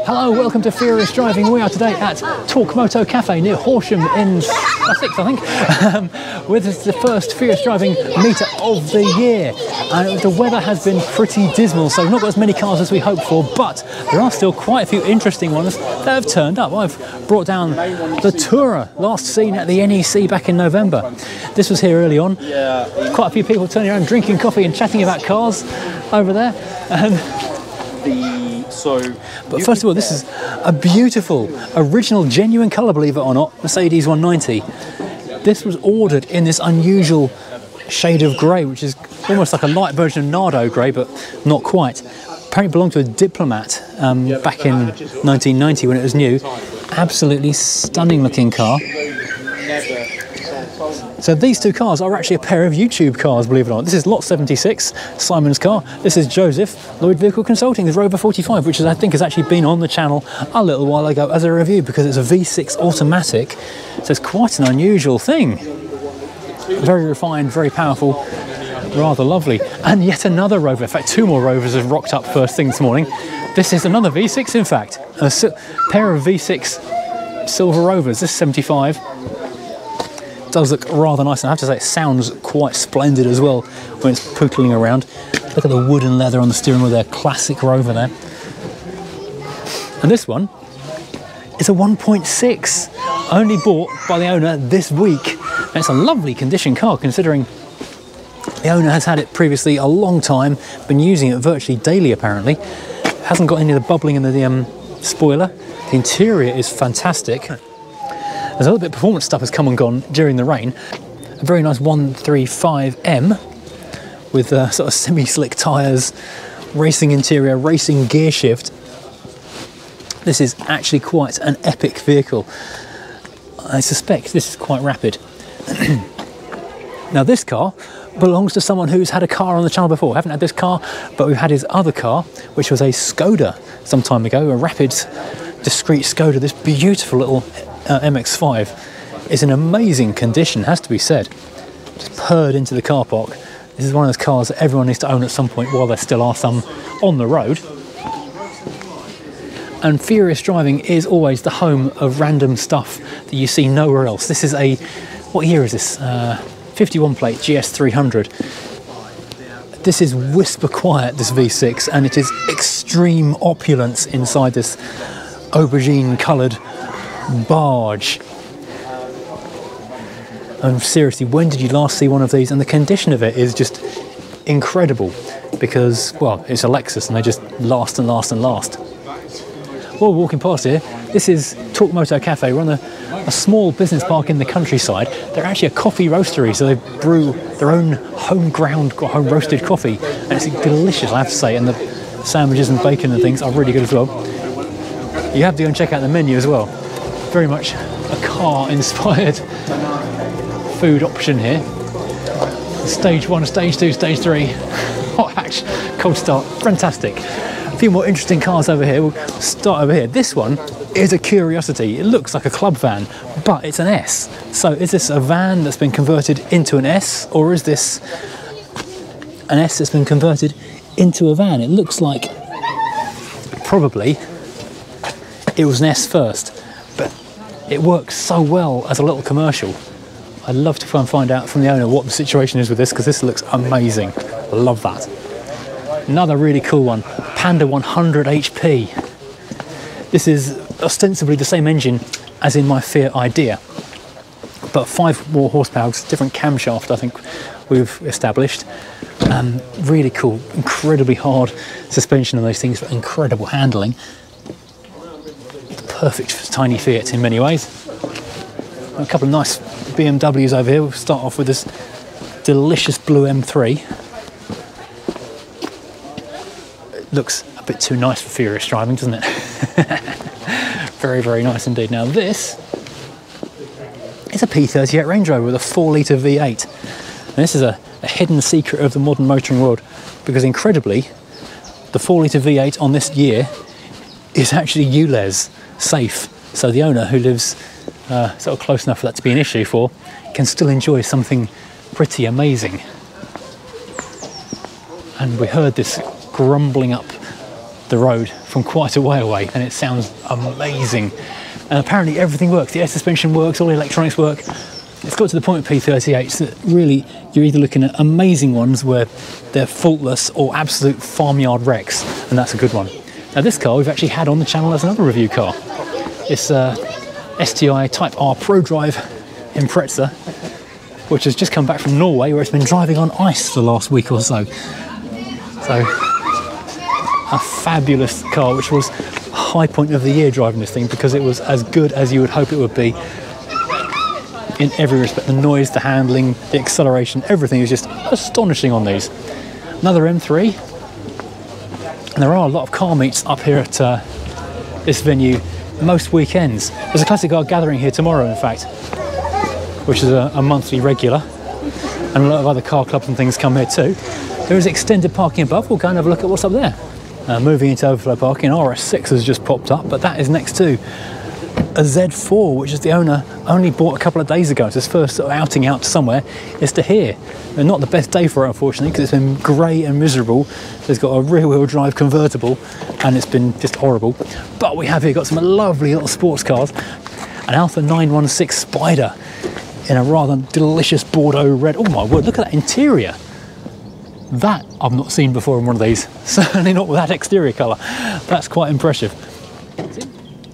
Hello, welcome to Furious Driving. We are today at Talk Moto Cafe near Horsham in Sussex, I think, with the first Furious Driving meetup of the year. The weather has been pretty dismal, so we've not got as many cars as we hoped for, but there are still quite a few interesting ones that have turned up. I've brought down the Tourer, last seen at the NEC back in November. This was here early on. Quite a few people turning around, drinking coffee and chatting about cars over there. But first of all, this is a beautiful, original, genuine colour, believe it or not, Mercedes 190. This was ordered in this unusual shade of grey, which is almost like a light version of Nardo grey, but not quite. Apparently belonged to a Diplomat back in 1990 when it was new. Absolutely stunning looking car. So these two cars are actually a pair of YouTube cars, believe it or not. This is Lot 76, Simon's car. This is Joseph, Lloyd Vehicle Consulting, the Rover 45, which I think has actually been on the channel a little while ago as a review because it's a V6 automatic. So it's quite an unusual thing. Very refined, very powerful, rather lovely. And yet another Rover. In fact, two more Rovers have rocked up first thing this morning. This is another V6, in fact. A pair of V6 silver Rovers. This is 75. Does look rather nice, and I have to say it sounds quite splendid as well when it's pootling around. Look at the wood and leather on the steering wheel there, classic Rover there. And this one is a 1.6, only bought by the owner this week. And it's a lovely condition car considering the owner has had it previously a long time, been using it virtually daily apparently. Hasn't got any of the bubbling in the spoiler. The interior is fantastic. There's a little bit of performance stuff has come and gone during the rain. A very nice 135M with sort of semi-slick tyres, racing interior, racing gear shift. This is actually quite an epic vehicle. I suspect this is quite rapid. Now this car belongs to someone who's had a car on the channel before. I haven't had this car, but we've had his other car, which was a Skoda some time ago, a rapid, discreet Skoda. This beautiful little MX-5 is in amazing condition, has to be said. Just purred into the car park. This is one of those cars that everyone needs to own at some point while there still are some on the road. And Furious Driving is always the home of random stuff that you see nowhere else. This is a, what year is this? 51 plate GS300. This is whisper quiet, this V6, and it is extreme opulence inside this aubergine coloured barge. And seriously, when did you last see one of these? And the condition of it is just incredible because, well, it's a Lexus and they just last and last and last. While we're walking past here, this is Talk Moto Cafe. We're on a small business park in the countryside. They're actually a coffee roastery, so they brew their own home ground, home roasted coffee, and it's delicious, I have to say. And the sandwiches and bacon and things are really good as well. You have to go and check out the menu as well. Very much a car-inspired food option here. Stage 1, Stage 2, Stage 3. Hot hatch, cold start, fantastic. A few more interesting cars over here. We'll start over here. This one is a curiosity. It looks like a club van, but it's an S. So is this a van that's been converted into an S, or is this an S that's been converted into a van? It looks like probably it was an S first. It works so well as a little commercial. I'd love to try and find out from the owner what the situation is with this because this looks amazing. I love that. Another really cool one, Panda 100 HP. This is ostensibly the same engine as in my Fiat Idea, but 5 more horsepower, different camshaft I think we've established. Really cool, incredibly hard suspension on those things, but incredible handling. Perfect for tiny Fiat in many ways. A couple of nice BMWs over here. We'll start off with this delicious blue M3. It looks a bit too nice for Furious Driving, doesn't it? Very, very nice indeed. Now this is a P38 Range Rover with a 4-litre V8. And this is a hidden secret of the modern motoring world because incredibly, the 4-litre V8 on this year is actually ULEZ safe, so the owner, who lives sort of close enough for that to be an issue for, can still enjoy something pretty amazing. And we heard this grumbling up the road from quite a way away, and it sounds amazing. And apparently everything works. The air suspension works, all the electronics work. It's got to the point with P38s that really you're either looking at amazing ones where they're faultless or absolute farmyard wrecks, and that's a good one. Now this car we've actually had on the channel as another review car. It's STI Type R Pro Drive Impreza, which has just come back from Norway where it's been driving on ice for the last week or so. So a fabulous car, which was a high point of the year driving this thing because it was as good as you would hope it would be in every respect. The noise, the handling, the acceleration, everything is just astonishing on these. Another M3, and there are a lot of car meets up here at this venue most weekends. There's a classic car gathering here tomorrow, in fact, which is a monthly regular, and a lot of other car clubs and things come here too. There is extended parking above. We'll go and have a look at what's up there. Moving into overflow parking, RS6 has just popped up, but that is next to a Z4, which is the owner only bought a couple of days ago. It's his first sort of outing out to somewhere. It's to here. And not the best day for it, unfortunately, because it's been grey and miserable. It's got a rear-wheel drive convertible, and it's been just horrible. But we have here got some lovely little sports cars. An Alfa 916 Spider in a rather delicious Bordeaux red. Oh my word, look at that interior. That I've not seen before in one of these. Certainly not with that exterior colour. That's quite impressive.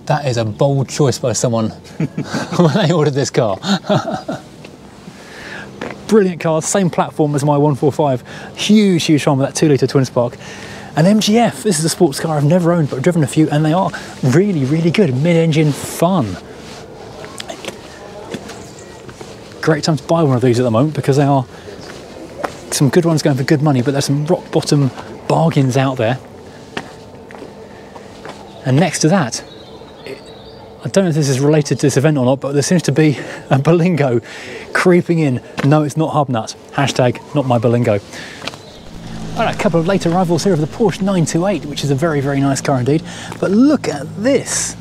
That is a bold choice by someone when they ordered this car. Brilliant car, same platform as my 145. Huge, huge one with that 2-litre twin spark. An MGF, this is a sports car I've never owned but I've driven a few, and they are really, really good. Mid-engine fun. Great time to buy one of these at the moment because they are some good ones going for good money, but there's some rock bottom bargains out there. And next to that, I don't know if this is related to this event or not, but there seems to be a Berlingo creeping in. No, it's not Hubnut. Hashtag not my Berlingo. All right, a couple of late arrivals here of the Porsche 928, which is a very, very nice car indeed. But look at this.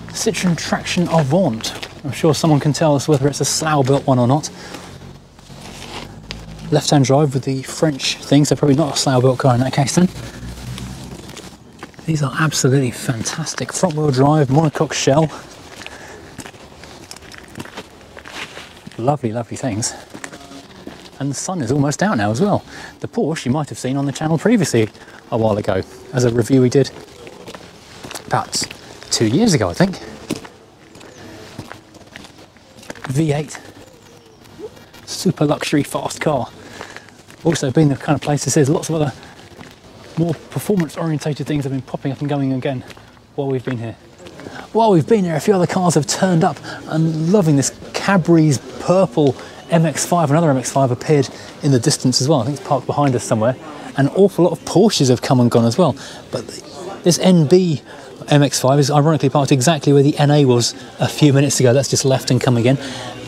Citroen Traction Avant. I'm sure someone can tell us whether it's a Slough-built one or not. Left-hand drive with the French thing, so probably not a Slough-built car in that case then. These are absolutely fantastic. Front-wheel drive, monocoque shell. Lovely, lovely things. And the sun is almost out now as well. The Porsche you might have seen on the channel previously a while ago, as a review we did about 2 years ago, I think. V8. Super luxury fast car. Also been the kind of place that says lots of other more performance-orientated things have been popping up and going again while we've been here. While we've been here, a few other cars have turned up. I'm loving this Cadbury's purple MX-5. Another MX-5 appeared in the distance as well. I think it's parked behind us somewhere. An awful lot of Porsches have come and gone as well. But this NB MX-5 is ironically parked exactly where the NA was a few minutes ago. That's just left and come again.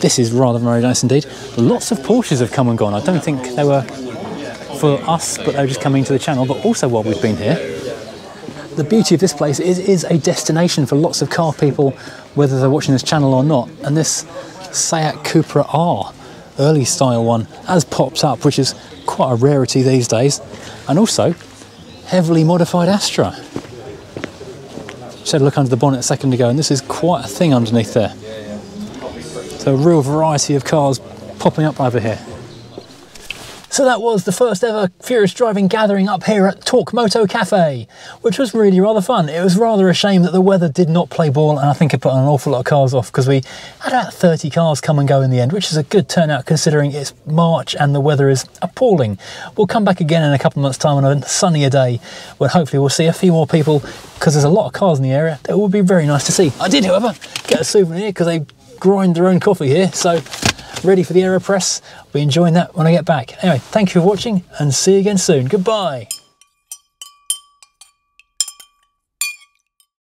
This is rather very nice indeed. Lots of Porsches have come and gone. I don't think they were for us, but they were just coming to the channel. But also while we've been here, the beauty of this place is a destination for lots of car people, whether they're watching this channel or not. And this Seat Cupra R, early style one, has popped up, which is quite a rarity these days. And also, heavily modified Astra. Just had a look under the bonnet a second ago, and this is quite a thing underneath there. So a real variety of cars popping up over here. So that was the first ever Furious Driving gathering up here at Torque Moto Cafe, which was really rather fun. It was rather a shame that the weather did not play ball, and I think it put an awful lot of cars off because we had about 30 cars come and go in the end, which is a good turnout considering it's March and the weather is appalling. We'll come back again in a couple of months' time on a sunnier day when hopefully we'll see a few more people, because there's a lot of cars in the area that would be very nice to see. I did, however, get a souvenir because they grind their own coffee here, so ready for the AeroPress. I'll be enjoying that when I get back. Anyway, thank you for watching and see you again soon. Goodbye.